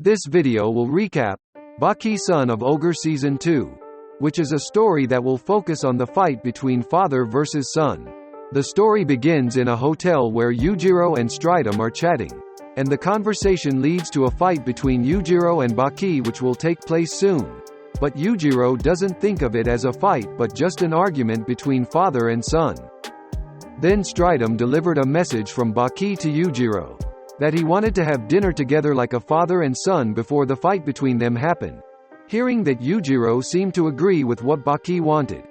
This video will recap Baki Son of Ogre Season 2, which is a story that will focus on the fight between father versus son. The story begins in a hotel where Yujiro and Stridum are chatting, and the conversation leads to a fight between Yujiro and Baki which will take place soon. But Yujiro doesn't think of it as a fight but just an argument between father and son. Then Stridum delivered a message from Baki to Yujiro, that he wanted to have dinner together like a father and son before the fight between them happened. Hearing that, Yujiro seemed to agree with what Baki wanted.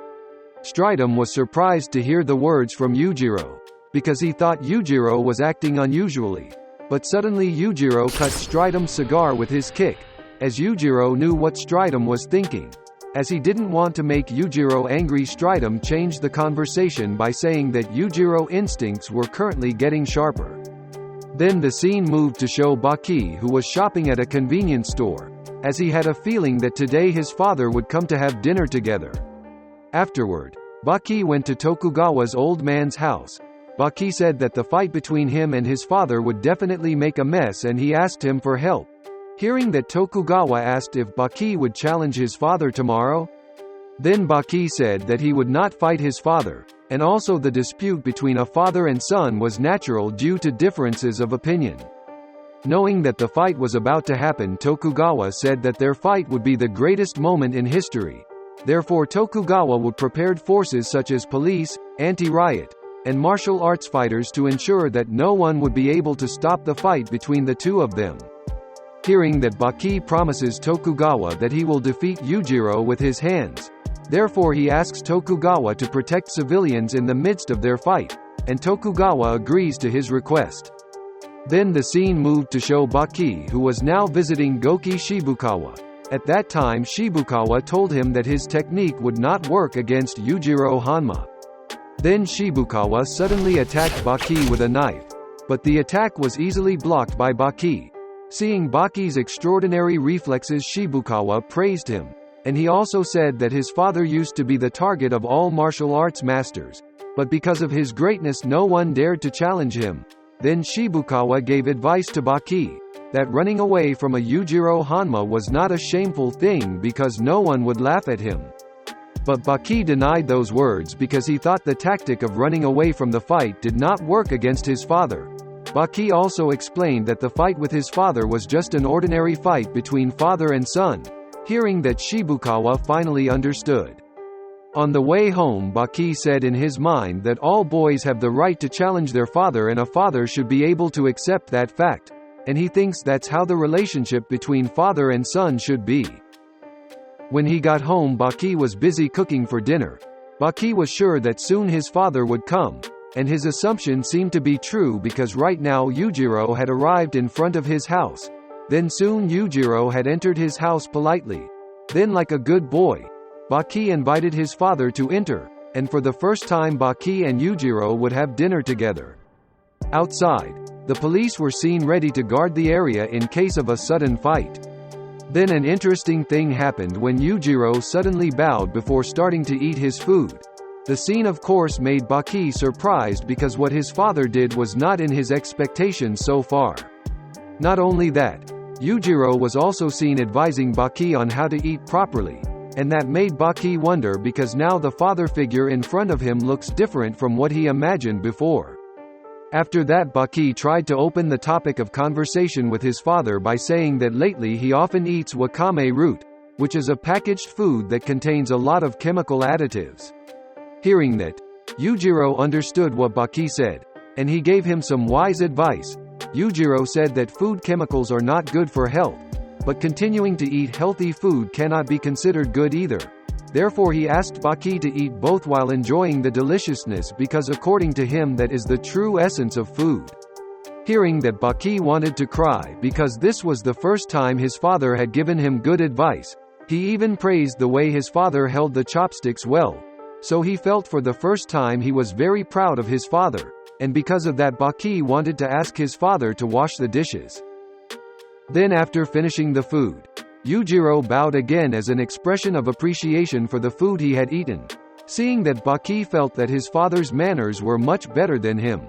Stridum was surprised to hear the words from Yujiro, because he thought Yujiro was acting unusually. But suddenly Yujiro cut Stridum's cigar with his kick, as Yujiro knew what Stridum was thinking. As he didn't want to make Yujiro angry, Stridum changed the conversation by saying that Yujiro's instincts were currently getting sharper. Then the scene moved to show Baki, who was shopping at a convenience store, as he had a feeling that today his father would come to have dinner together. Afterward, Baki went to Tokugawa's old man's house. Baki said that the fight between him and his father would definitely make a mess and he asked him for help. Hearing that, Tokugawa asked if Baki would challenge his father tomorrow. Then Baki said that he would not fight his father, and also the dispute between a father and son was natural due to differences of opinion. Knowing that the fight was about to happen, Tokugawa said that their fight would be the greatest moment in history. Therefore Tokugawa would prepare forces such as police, anti-riot, and martial arts fighters to ensure that no one would be able to stop the fight between the two of them. Hearing that, Baki promises Tokugawa that he will defeat Yujiro with his hands. Therefore he asks Tokugawa to protect civilians in the midst of their fight, and Tokugawa agrees to his request. Then the scene moved to show Baki, who was now visiting Goki Shibukawa. At that time Shibukawa told him that his technique would not work against Yujiro Hanma. Then Shibukawa suddenly attacked Baki with a knife, but the attack was easily blocked by Baki. Seeing Baki's extraordinary reflexes, Shibukawa praised him, and he also said that his father used to be the target of all martial arts masters, but because of his greatness no one dared to challenge him. Then Shibukawa gave advice to Baki, that running away from a Yujiro Hanma was not a shameful thing because no one would laugh at him. But Baki denied those words because he thought the tactic of running away from the fight did not work against his father. Baki also explained that the fight with his father was just an ordinary fight between father and son. Hearing that, Shibukawa finally understood. On the way home, Baki said in his mind that all boys have the right to challenge their father and a father should be able to accept that fact, and he thinks that's how the relationship between father and son should be. When he got home, Baki was busy cooking for dinner. Baki was sure that soon his father would come, and his assumption seemed to be true because right now Yujiro had arrived in front of his house. Then soon Yujiro had entered his house politely. Then, like a good boy, Baki invited his father to enter, and for the first time Baki and Yujiro would have dinner together. Outside, the police were seen ready to guard the area in case of a sudden fight. Then an interesting thing happened when Yujiro suddenly bowed before starting to eat his food. The scene of course made Baki surprised because what his father did was not in his expectations so far. Not only that, Yujiro was also seen advising Baki on how to eat properly, and that made Baki wonder because now the father figure in front of him looks different from what he imagined before. After that, Baki tried to open the topic of conversation with his father by saying that lately he often eats wakame root, which is a packaged food that contains a lot of chemical additives. Hearing that, Yujiro understood what Baki said, and he gave him some wise advice. Yujiro said that food chemicals are not good for health, but continuing to eat healthy food cannot be considered good either. Therefore he asked Baki to eat both while enjoying the deliciousness because according to him that is the true essence of food. Hearing that, Baki wanted to cry because this was the first time his father had given him good advice. He even praised the way his father held the chopsticks well. So he felt for the first time he was very proud of his father, and because of that Baki wanted to ask his father to wash the dishes. Then after finishing the food, Yujiro bowed again as an expression of appreciation for the food he had eaten. Seeing that, Baki felt that his father's manners were much better than him.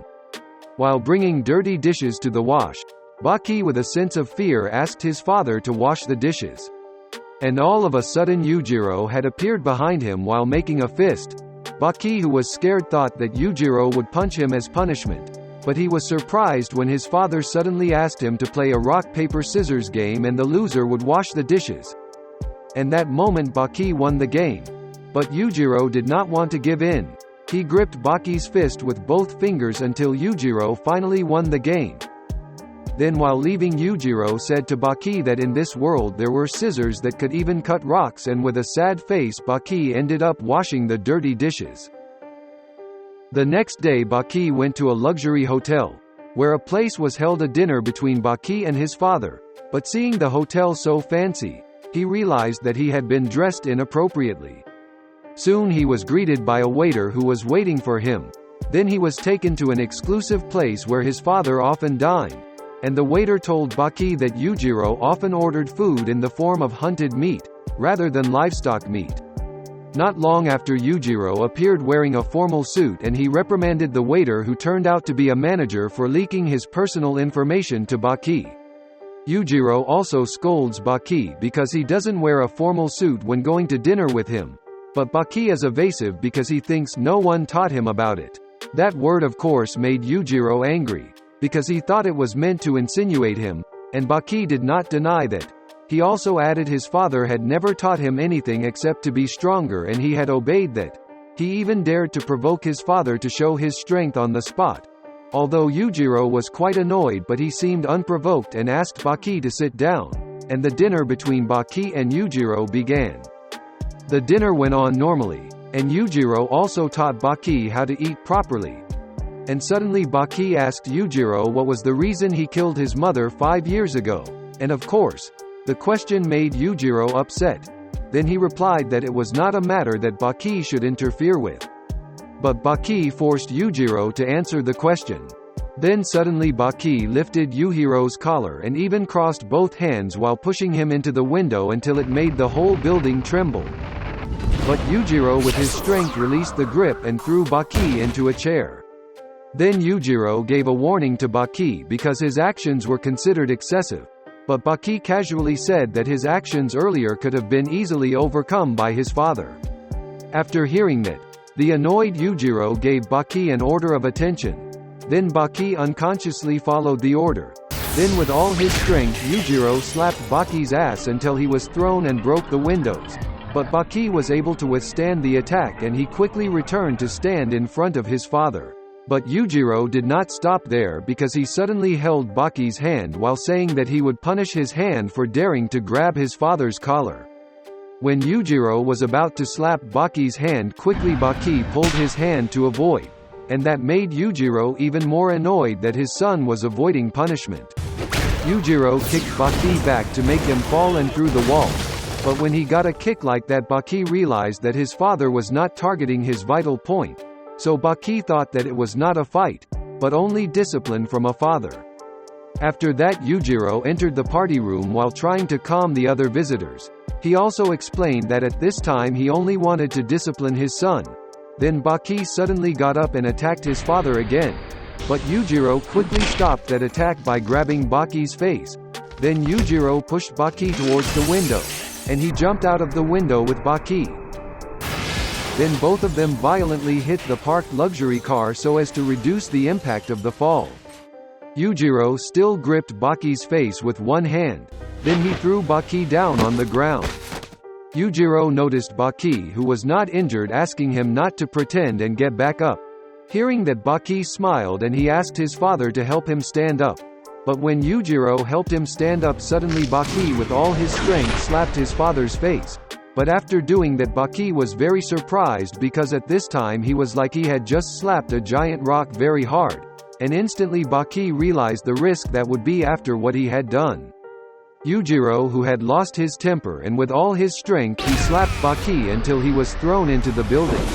While bringing dirty dishes to the wash, Baki with a sense of fear asked his father to wash the dishes. And all of a sudden Yujiro had appeared behind him while making a fist. Baki, who was scared, thought that Yujiro would punch him as punishment. But he was surprised when his father suddenly asked him to play a rock-paper-scissors game and the loser would wash the dishes. And that moment Baki won the game. But Yujiro did not want to give in. He gripped Baki's fist with both fingers until Yujiro finally won the game. Then while leaving, Yujiro said to Baki that in this world there were scissors that could even cut rocks, and with a sad face Baki ended up washing the dirty dishes. The next day Baki went to a luxury hotel, where a place was held a dinner between Baki and his father, but seeing the hotel so fancy, he realized that he had been dressed inappropriately. Soon he was greeted by a waiter who was waiting for him. Then he was taken to an exclusive place where his father often dined, and the waiter told Baki that Yujiro often ordered food in the form of hunted meat, rather than livestock meat. Not long after, Yujiro appeared wearing a formal suit and he reprimanded the waiter, who turned out to be a manager, for leaking his personal information to Baki. Yujiro also scolds Baki because he doesn't wear a formal suit when going to dinner with him. But Baki is evasive because he thinks no one taught him about it. That word of course made Yujiro angry, because he thought it was meant to insinuate him, and Baki did not deny that. He also added his father had never taught him anything except to be stronger, and he had obeyed that. He even dared to provoke his father to show his strength on the spot. Although Yujiro was quite annoyed, but he seemed unprovoked and asked Baki to sit down, and the dinner between Baki and Yujiro began. The dinner went on normally, and Yujiro also taught Baki how to eat properly. And suddenly Baki asked Yujiro what was the reason he killed his mother 5 years ago, and of course, the question made Yujiro upset. Then he replied that it was not a matter that Baki should interfere with. But Baki forced Yujiro to answer the question. Then suddenly Baki lifted Yujiro's collar and even crossed both hands while pushing him into the window until it made the whole building tremble. But Yujiro with his strength released the grip and threw Baki into a chair. Then Yujiro gave a warning to Baki because his actions were considered excessive, but Baki casually said that his actions earlier could have been easily overcome by his father. After hearing that, the annoyed Yujiro gave Baki an order of attention. Then Baki unconsciously followed the order. Then with all his strength Yujiro slapped Baki's ass until he was thrown and broke the windows. But Baki was able to withstand the attack and he quickly returned to stand in front of his father. But Yujiro did not stop there because he suddenly held Baki's hand while saying that he would punish his hand for daring to grab his father's collar. When Yujiro was about to slap Baki's hand, quickly Baki pulled his hand to avoid, and that made Yujiro even more annoyed that his son was avoiding punishment. Yujiro kicked Baki back to make him fall and through the wall. But when he got a kick like that, Baki realized that his father was not targeting his vital point. So Baki thought that it was not a fight, but only discipline from a father. After that, Yujiro entered the party room while trying to calm the other visitors. He also explained that at this time he only wanted to discipline his son. Then Baki suddenly got up and attacked his father again. But Yujiro quickly stopped that attack by grabbing Baki's face. Then Yujiro pushed Baki towards the window, and he jumped out of the window with Baki. Then both of them violently hit the parked luxury car so as to reduce the impact of the fall. Yujiro still gripped Baki's face with one hand. Then he threw Baki down on the ground. Yujiro noticed Baki, who was not injured, asking him not to pretend and get back up. Hearing that, Baki smiled and he asked his father to help him stand up. But when Yujiro helped him stand up, suddenly Baki with all his strength slapped his father's face. But after doing that, Baki was very surprised because at this time he was like he had just slapped a giant rock very hard. And instantly Baki realized the risk that would be after what he had done. Yujiro, who had lost his temper, and with all his strength he slapped Baki until he was thrown into the building.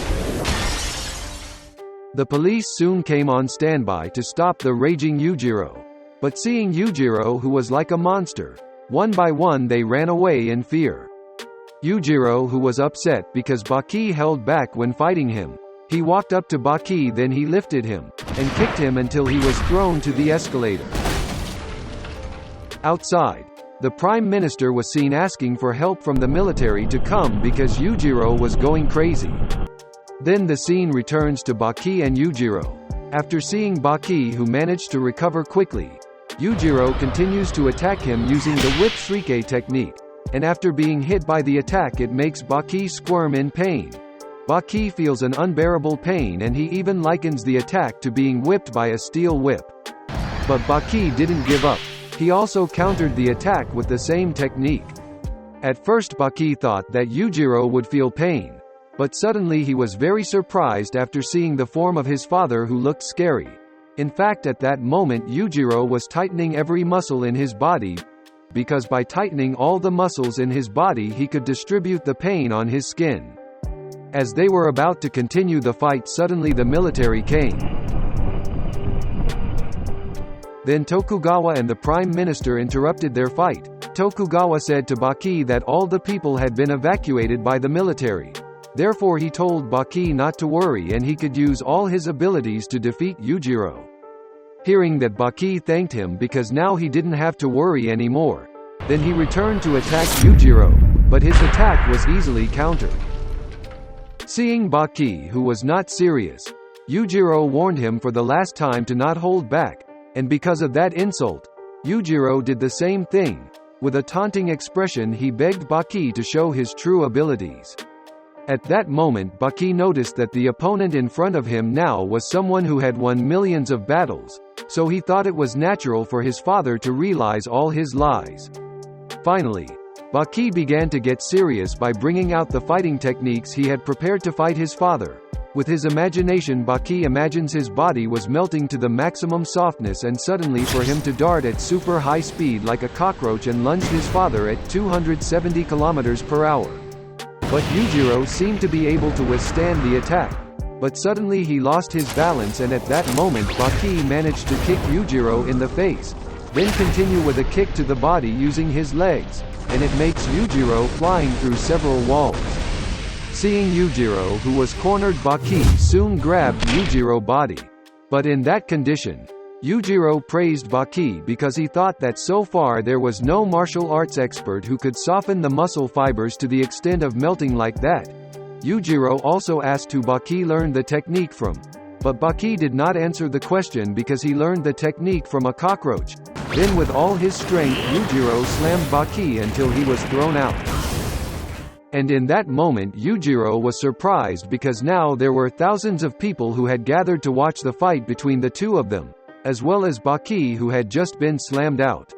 The police soon came on standby to stop the raging Yujiro. But seeing Yujiro, who was like a monster, one by one they ran away in fear. Yujiro, who was upset because Baki held back when fighting him, he walked up to Baki, then he lifted him and kicked him until he was thrown to the escalator. Outside, the Prime Minister was seen asking for help from the military to come because Yujiro was going crazy. Then the scene returns to Baki and Yujiro. After seeing Baki, who managed to recover quickly, Yujiro continues to attack him using the whip Shrike technique, and after being hit by the attack it makes Baki squirm in pain. Baki feels an unbearable pain and he even likens the attack to being whipped by a steel whip. But Baki didn't give up. He also countered the attack with the same technique. At first Baki thought that Yujiro would feel pain, but suddenly he was very surprised after seeing the form of his father who looked scary. In fact, at that moment Yujiro was tightening every muscle in his body, because by tightening all the muscles in his body he could distribute the pain on his skin. As they were about to continue the fight, suddenly the military came. Then Tokugawa and the Prime Minister interrupted their fight. Tokugawa said to Baki that all the people had been evacuated by the military. Therefore he told Baki not to worry and he could use all his abilities to defeat Yujiro. Hearing that, Baki thanked him because now he didn't have to worry anymore. Then he returned to attack Yujiro, but his attack was easily countered. Seeing Baki, who was not serious, Yujiro warned him for the last time to not hold back, and because of that insult, Yujiro did the same thing. With a taunting expression he begged Baki to show his true abilities. At that moment Baki noticed that the opponent in front of him now was someone who had won millions of battles, so he thought it was natural for his father to realize all his lies. Finally, Baki began to get serious by bringing out the fighting techniques he had prepared to fight his father. With his imagination, Baki imagines his body was melting to the maximum softness and suddenly for him to dart at super high speed like a cockroach and lunge his father at 270 km per hour. But Yujiro seemed to be able to withstand the attack. But suddenly he lost his balance and at that moment Baki managed to kick Yujiro in the face, then continue with a kick to the body using his legs, and it makes Yujiro flying through several walls. Seeing Yujiro, who was cornered, Baki soon grabbed Yujiro's body. But in that condition, Yujiro praised Baki because he thought that so far there was no martial arts expert who could soften the muscle fibers to the extent of melting like that. Yujiro also asked who Baki learned the technique from. But Baki did not answer the question because he learned the technique from a cockroach. Then with all his strength Yujiro slammed Baki until he was thrown out. And in that moment Yujiro was surprised because now there were thousands of people who had gathered to watch the fight between the two of them, as well as Baki, who had just been slammed out.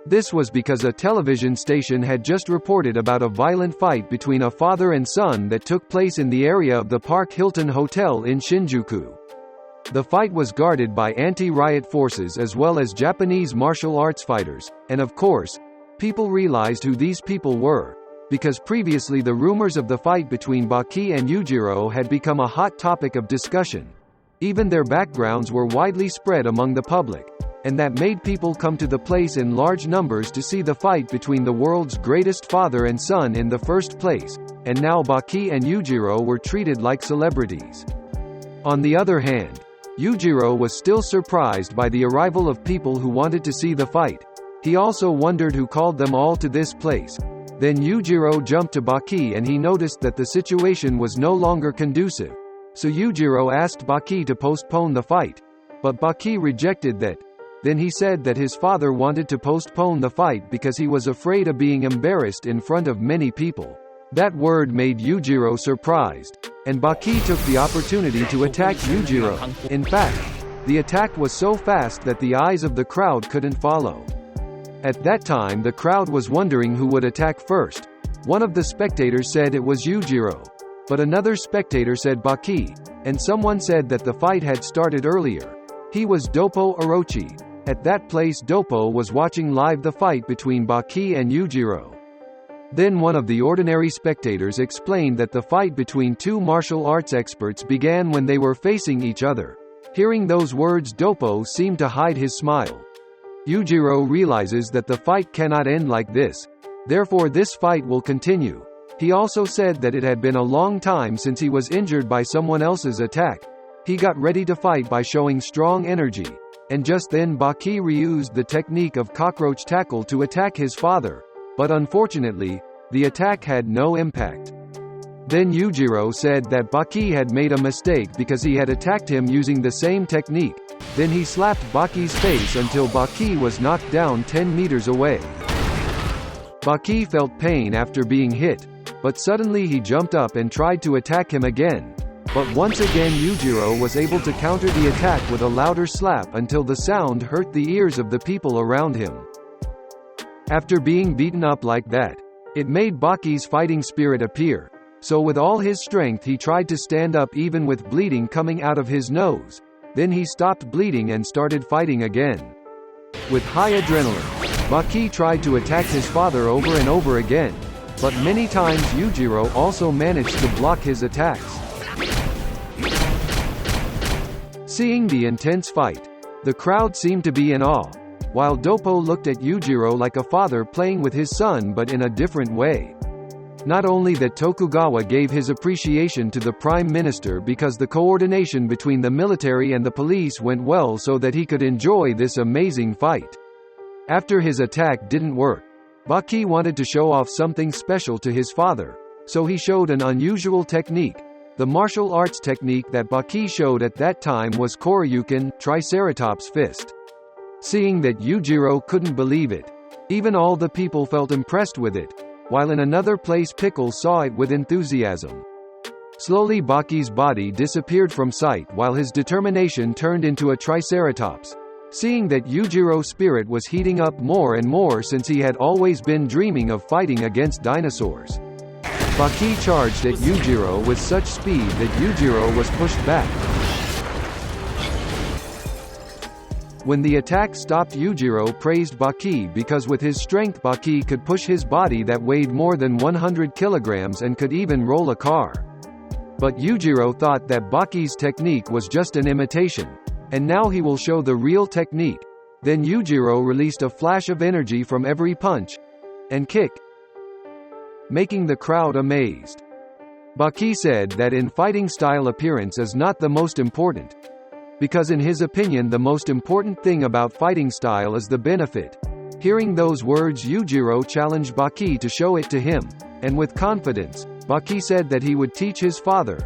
This was because a television station had just reported about a violent fight between a father and son that took place in the area of the Park Hilton Hotel in Shinjuku. The fight was guarded by anti-riot forces as well as Japanese martial arts fighters, and of course, people realized who these people were, because previously the rumors of the fight between Baki and Yujiro had become a hot topic of discussion. Even their backgrounds were widely spread among the public, and that made people come to the place in large numbers to see the fight between the world's greatest father and son in the first place, and now Baki and Yujiro were treated like celebrities. On the other hand, Yujiro was still surprised by the arrival of people who wanted to see the fight. He also wondered who called them all to this place. Then Yujiro jumped to Baki and he noticed that the situation was no longer conducive. So Yujiro asked Baki to postpone the fight. But Baki rejected that. Then he said that his father wanted to postpone the fight because he was afraid of being embarrassed in front of many people. That word made Yujiro surprised, and Baki took the opportunity to attack Yujiro. In fact, the attack was so fast that the eyes of the crowd couldn't follow. At that time the crowd was wondering who would attack first. One of the spectators said it was Yujiro. But another spectator said Baki, and someone said that the fight had started earlier. He was Doppo Orochi. At that place Doppo was watching live the fight between Baki and Yujiro. Then one of the ordinary spectators explained that the fight between two martial arts experts began when they were facing each other. Hearing those words, Doppo seemed to hide his smile. Yujiro realizes that the fight cannot end like this. Therefore this fight will continue. He also said that it had been a long time since he was injured by someone else's attack. He got ready to fight by showing strong energy. and just then Baki reused the technique of cockroach tackle to attack his father, but unfortunately, the attack had no impact. Then Yujiro said that Baki had made a mistake because he had attacked him using the same technique. Then he slapped Baki's face until Baki was knocked down 10 meters away. Baki felt pain after being hit, but suddenly he jumped up and tried to attack him again. But once again Yujiro was able to counter the attack with a louder slap until the sound hurt the ears of the people around him. After being beaten up like that, it made Baki's fighting spirit appear. So with all his strength he tried to stand up even with bleeding coming out of his nose. Then he stopped bleeding and started fighting again. With high adrenaline, Baki tried to attack his father over and over again, but many times Yujiro also managed to block his attacks. Seeing the intense fight, the crowd seemed to be in awe, while Doppo looked at Yujiro like a father playing with his son but in a different way. Not only that, Tokugawa gave his appreciation to the Prime Minister because the coordination between the military and the police went well so that he could enjoy this amazing fight. After his attack didn't work, Baki wanted to show off something special to his father, so he showed an unusual technique. The martial arts technique that Baki showed at that time was Koryuken, Triceratops Fist. Seeing that, Yujiro couldn't believe it. Even all the people felt impressed with it, while in another place Pickle saw it with enthusiasm. Slowly Baki's body disappeared from sight while his determination turned into a Triceratops. Seeing that, Yujiro's spirit was heating up more and more since he had always been dreaming of fighting against dinosaurs. Baki charged at Yujiro with such speed that Yujiro was pushed back. When the attack stopped, Yujiro praised Baki because with his strength Baki could push his body that weighed more than 100 kilograms and could even roll a car. But Yujiro thought that Baki's technique was just an imitation, and now he will show the real technique. Then Yujiro released a flash of energy from every punch and kick, making the crowd amazed. Baki said that in fighting style appearance is not the most important, because in his opinion the most important thing about fighting style is the benefit. Hearing those words, Yujiro challenged Baki to show it to him, and with confidence, Baki said that he would teach his father.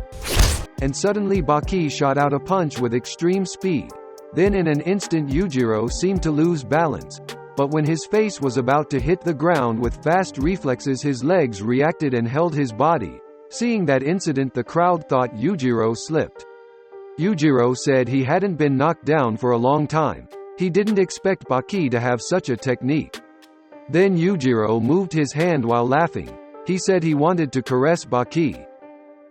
And suddenly Baki shot out a punch with extreme speed. Then in an instant Yujiro seemed to lose balance, but when his face was about to hit the ground with fast reflexes his legs reacted and held his body. Seeing that incident, the crowd thought Yujiro slipped. Yujiro said he hadn't been knocked down for a long time. He didn't expect Baki to have such a technique. Then Yujiro moved his hand while laughing. He said he wanted to caress Baki.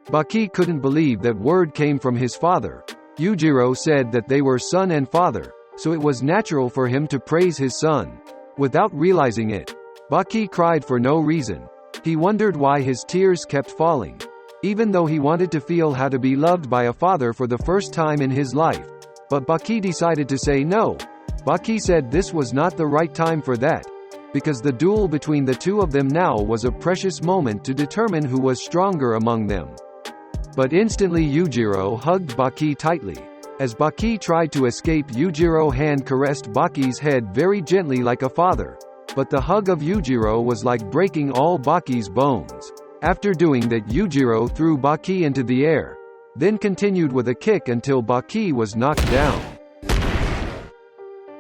Baki couldn't believe that word came from his father. Yujiro said that they were son and father, so it was natural for him to praise his son. Without realizing it, Baki cried for no reason. He wondered why his tears kept falling. Even though he wanted to feel how to be loved by a father for the first time in his life. But Baki decided to say no. Baki said this was not the right time for that, because the duel between the two of them now was a precious moment to determine who was stronger among them. But instantly Yujiro hugged Baki tightly. As Baki tried to escape, Yujiro's hand caressed Baki's head very gently like a father. But the hug of Yujiro was like breaking all Baki's bones. After doing that, Yujiro threw Baki into the air, then continued with a kick until Baki was knocked down.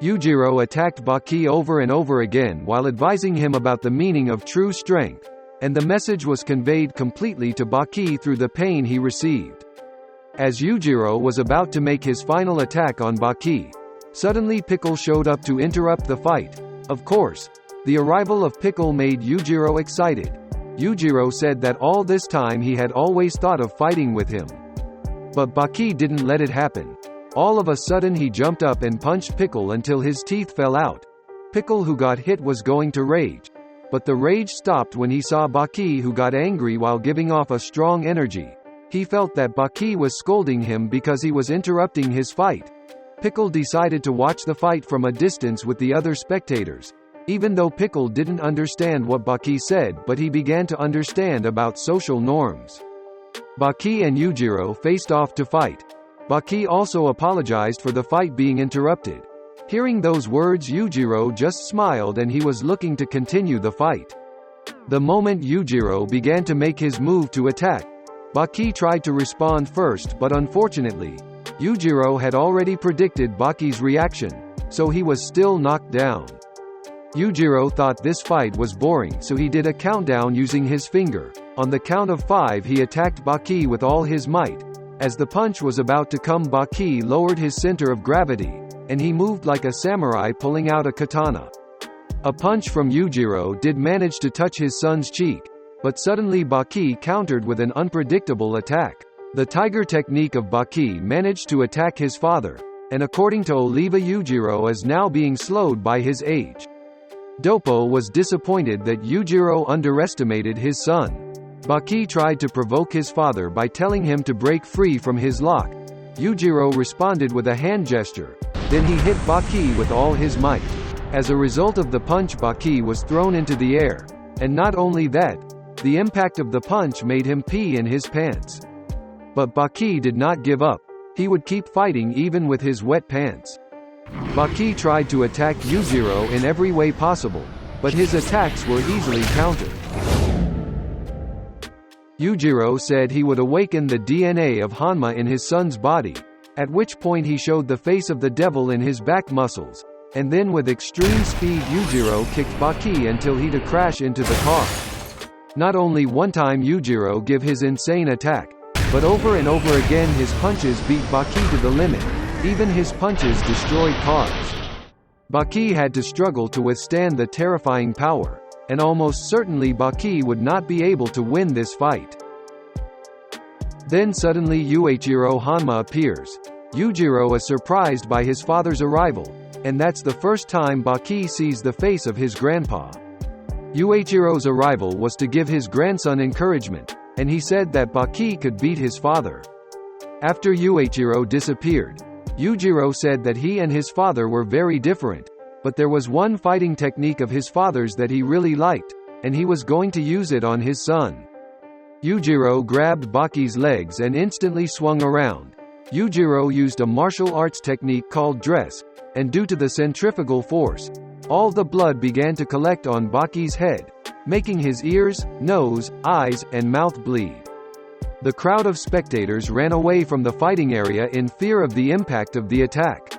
Yujiro attacked Baki over and over again while advising him about the meaning of true strength, and the message was conveyed completely to Baki through the pain he received. As Yujiro was about to make his final attack on Baki, suddenly Pickle showed up to interrupt the fight. Of course, the arrival of Pickle made Yujiro excited. Yujiro said that all this time he had always thought of fighting with him. But Baki didn't let it happen. All of a sudden he jumped up and punched Pickle until his teeth fell out. Pickle, who got hit, was going to rage. But the rage stopped when he saw Baki, who got angry while giving off a strong energy. He felt that Baki was scolding him because he was interrupting his fight. Pickle decided to watch the fight from a distance with the other spectators. Even though Pickle didn't understand what Baki said, but he began to understand about social norms. Baki and Yujiro faced off to fight. Baki also apologized for the fight being interrupted. Hearing those words, Yujiro just smiled and he was looking to continue the fight. The moment Yujiro began to make his move to attack, Baki tried to respond first, but unfortunately, Yujiro had already predicted Baki's reaction, so he was still knocked down. Yujiro thought this fight was boring, so he did a countdown using his finger. On the count of 5 he attacked Baki with all his might. As the punch was about to come, Baki lowered his center of gravity, and he moved like a samurai pulling out a katana. A punch from Yujiro did manage to touch his son's cheek, but suddenly Baki countered with an unpredictable attack. The tiger technique of Baki managed to attack his father, and according to Oliva, Yujiro is now being slowed by his age. Doppo was disappointed that Yujiro underestimated his son. Baki tried to provoke his father by telling him to break free from his lock. Yujiro responded with a hand gesture. Then he hit Baki with all his might. As a result of the punch, Baki was thrown into the air. And not only that, the impact of the punch made him pee in his pants. But Baki did not give up. He would keep fighting even with his wet pants. Baki tried to attack Yujiro in every way possible, but his attacks were easily countered. Yujiro said he would awaken the DNA of Hanma in his son's body, at which point he showed the face of the devil in his back muscles, and then with extreme speed Yujiro kicked Baki until he'd crash into the car. Not only one time Yujiro give his insane attack, but over and over again his punches beat Baki to the limit. Even his punches destroyed cars. Baki had to struggle to withstand the terrifying power, and almost certainly Baki would not be able to win this fight. Then suddenly Yuichiro Hanma appears. Yujiro is surprised by his father's arrival, and that's the first time Baki sees the face of his grandpa. Yuichiro's arrival was to give his grandson encouragement, and he said that Baki could beat his father. After Yuichiro disappeared, Yujiro said that he and his father were very different, but there was one fighting technique of his father's that he really liked, and he was going to use it on his son. Yujiro grabbed Baki's legs and instantly swung around. Yujiro used a martial arts technique called dress, and due to the centrifugal force, all the blood began to collect on Baki's head, making his ears, nose, eyes, and mouth bleed. The crowd of spectators ran away from the fighting area in fear of the impact of the attack.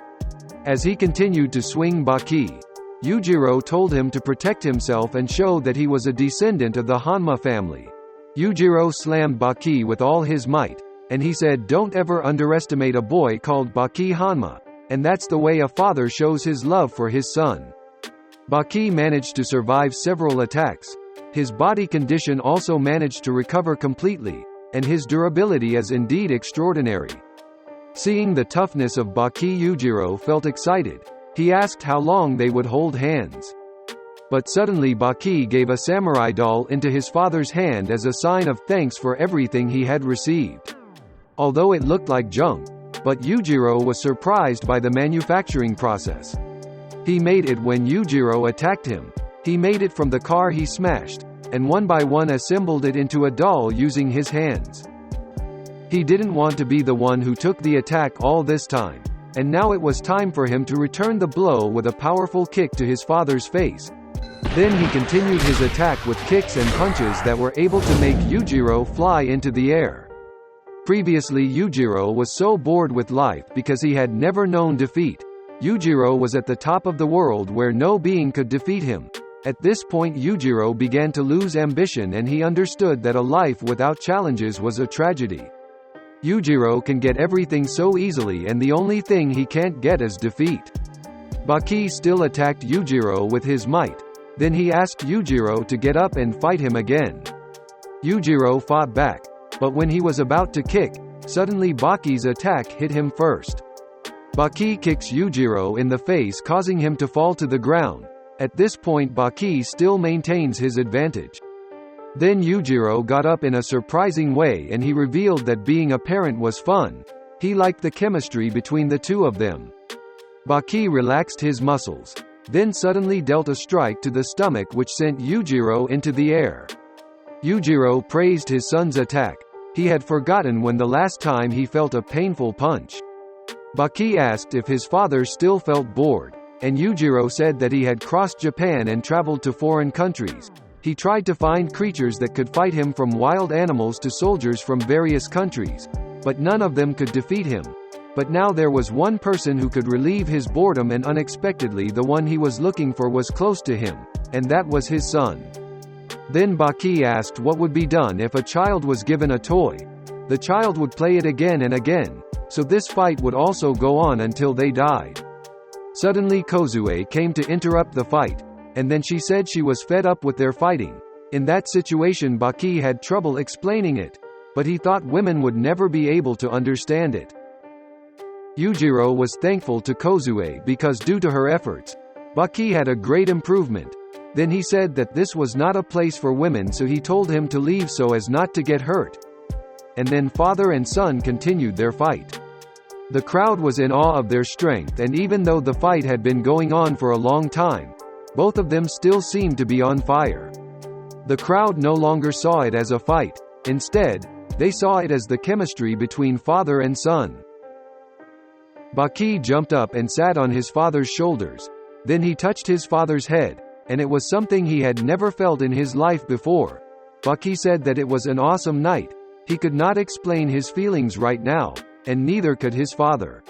As he continued to swing Baki, Yujiro told him to protect himself and show that he was a descendant of the Hanma family. Yujiro slammed Baki with all his might, and he said, "Don't ever underestimate a boy called Baki Hanma, and that's the way a father shows his love for his son." Baki managed to survive several attacks. His body condition also managed to recover completely, and his durability is indeed extraordinary. Seeing the toughness of Baki, Yujiro felt excited. He asked how long they would hold hands. But suddenly Baki gave a samurai doll into his father's hand as a sign of thanks for everything he had received. Although it looked like junk, but Yujiro was surprised by the manufacturing process. He made it when Yujiro attacked him. He made it from the car he smashed, and one by one assembled it into a doll using his hands. He didn't want to be the one who took the attack all this time, and now it was time for him to return the blow with a powerful kick to his father's face. Then he continued his attack with kicks and punches that were able to make Yujiro fly into the air. Previously Yujiro was so bored with life because he had never known defeat. Yujiro was at the top of the world where no being could defeat him. At this point Yujiro began to lose ambition and he understood that a life without challenges was a tragedy. Yujiro can get everything so easily and the only thing he can't get is defeat. Baki still attacked Yujiro with his might. Then he asked Yujiro to get up and fight him again. Yujiro fought back, but when he was about to kick, suddenly Baki's attack hit him first. Baki kicks Yujiro in the face, causing him to fall to the ground. At this point Baki still maintains his advantage. Then Yujiro got up in a surprising way and he revealed that being a parent was fun. He liked the chemistry between the two of them. Baki relaxed his muscles, then suddenly dealt a strike to the stomach which sent Yujiro into the air. Yujiro praised his son's attack. He had forgotten when the last time he felt a painful punch. Baki asked if his father still felt bored, and Yujiro said that he had crossed Japan and traveled to foreign countries. He tried to find creatures that could fight him, from wild animals to soldiers from various countries, but none of them could defeat him. But now there was one person who could relieve his boredom, and unexpectedly the one he was looking for was close to him, and that was his son. Then Baki asked what would be done if a child was given a toy. The child would play it again and again, so this fight would also go on until they died. Suddenly Kozue came to interrupt the fight, and then she said she was fed up with their fighting. In that situation Baki had trouble explaining it, but he thought women would never be able to understand it. Yujiro was thankful to Kozue because due to her efforts, Baki had a great improvement. Then he said that this was not a place for women, so he told him to leave so as not to get hurt. And then father and son continued their fight. The crowd was in awe of their strength, and even though the fight had been going on for a long time, both of them still seemed to be on fire. The crowd no longer saw it as a fight. Instead, they saw it as the chemistry between father and son. Baki jumped up and sat on his father's shoulders. Then he touched his father's head, and it was something he had never felt in his life before. Baki said that it was an awesome night. He could not explain his feelings right now, and neither could his father.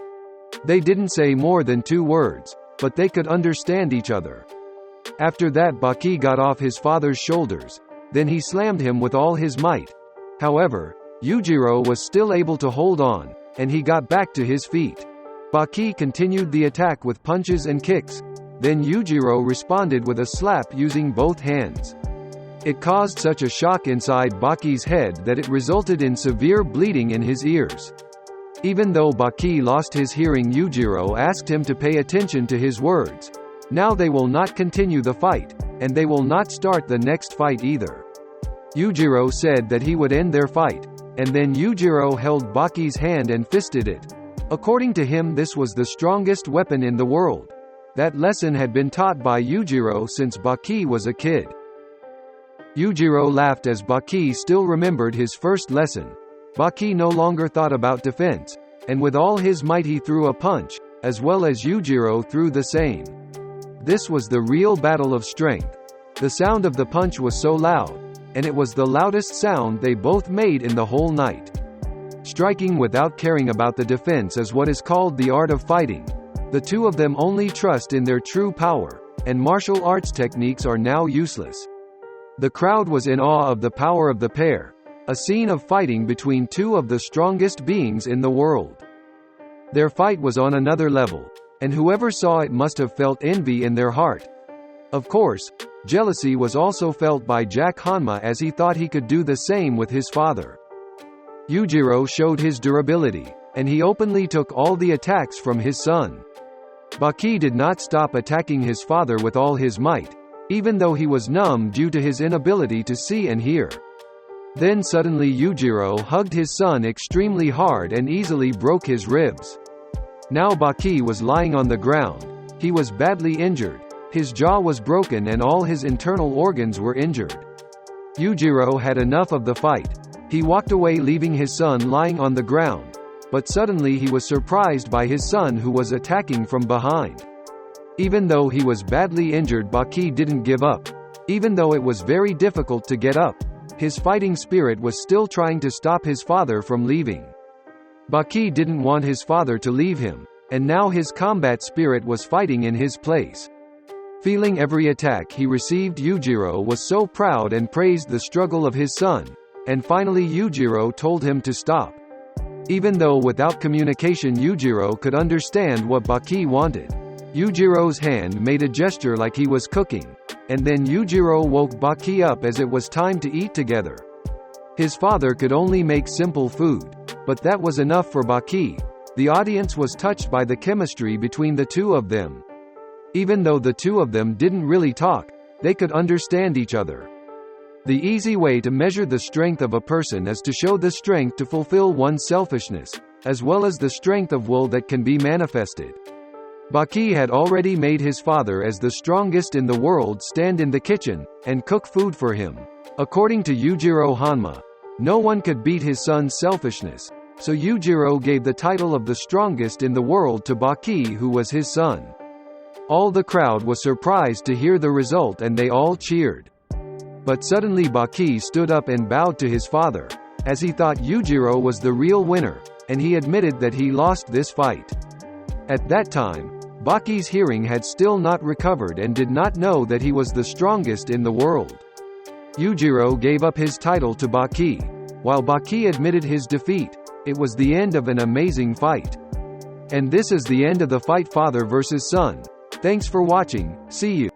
They didn't say more than 2 words, but they could understand each other. After that Baki got off his father's shoulders. Then he slammed him with all his might. However, Yujiro was still able to hold on, and he got back to his feet. Baki continued the attack with punches and kicks. Then Yujiro responded with a slap using both hands. It caused such a shock inside Baki's head that it resulted in severe bleeding in his ears. Even though Baki lost his hearing, Yujiro asked him to pay attention to his words. Now they will not continue the fight, and they will not start the next fight either. Yujiro said that he would end their fight, and then Yujiro held Baki's hand and fisted it. According to him, this was the strongest weapon in the world. That lesson had been taught by Yujiro since Baki was a kid. Yujiro laughed as Baki still remembered his first lesson. Baki no longer thought about defense, and with all his might he threw a punch, as well as Yujiro threw the same. This was the real battle of strength. The sound of the punch was so loud, and it was the loudest sound they both made in the whole night. Striking without caring about the defense is what is called the art of fighting. The two of them only trust in their true power, and martial arts techniques are now useless. The crowd was in awe of the power of the pair, a scene of fighting between two of the strongest beings in the world. Their fight was on another level, and whoever saw it must have felt envy in their heart. Of course, jealousy was also felt by Jack Hanma, as he thought he could do the same with his father. Yujiro showed his durability, and he openly took all the attacks from his son. Baki did not stop attacking his father with all his might, even though he was numb due to his inability to see and hear. Then suddenly Yujiro hugged his son extremely hard and easily broke his ribs. Now Baki was lying on the ground. He was badly injured. His jaw was broken and all his internal organs were injured. Yujiro had enough of the fight. He walked away, leaving his son lying on the ground. But suddenly he was surprised by his son, who was attacking from behind. Even though he was badly injured, Baki didn't give up. Even though it was very difficult to get up, his fighting spirit was still trying to stop his father from leaving. Baki didn't want his father to leave him, and now his combat spirit was fighting in his place. Feeling every attack he received, Yujiro was so proud and praised the struggle of his son, and finally Yujiro told him to stop. Even though without communication Yujiro could understand what Baki wanted. Yujiro's hand made a gesture like he was cooking, and then Yujiro woke Baki up as it was time to eat together. His father could only make simple food, but that was enough for Baki. The audience was touched by the chemistry between the two of them. Even though the two of them didn't really talk, they could understand each other. The easy way to measure the strength of a person is to show the strength to fulfill one's selfishness, as well as the strength of will that can be manifested. Baki had already made his father, as the strongest in the world, stand in the kitchen and cook food for him. According to Yujiro Hanma, no one could beat his son's selfishness, so Yujiro gave the title of the strongest in the world to Baki, who was his son. All the crowd was surprised to hear the result and they all cheered. But suddenly Baki stood up and bowed to his father, as he thought Yujiro was the real winner, and he admitted that he lost this fight. At that time, Baki's hearing had still not recovered and did not know that he was the strongest in the world. Yujiro gave up his title to Baki. While Baki admitted his defeat, it was the end of an amazing fight. And this is the end of the fight father versus son. Thanks for watching, see you.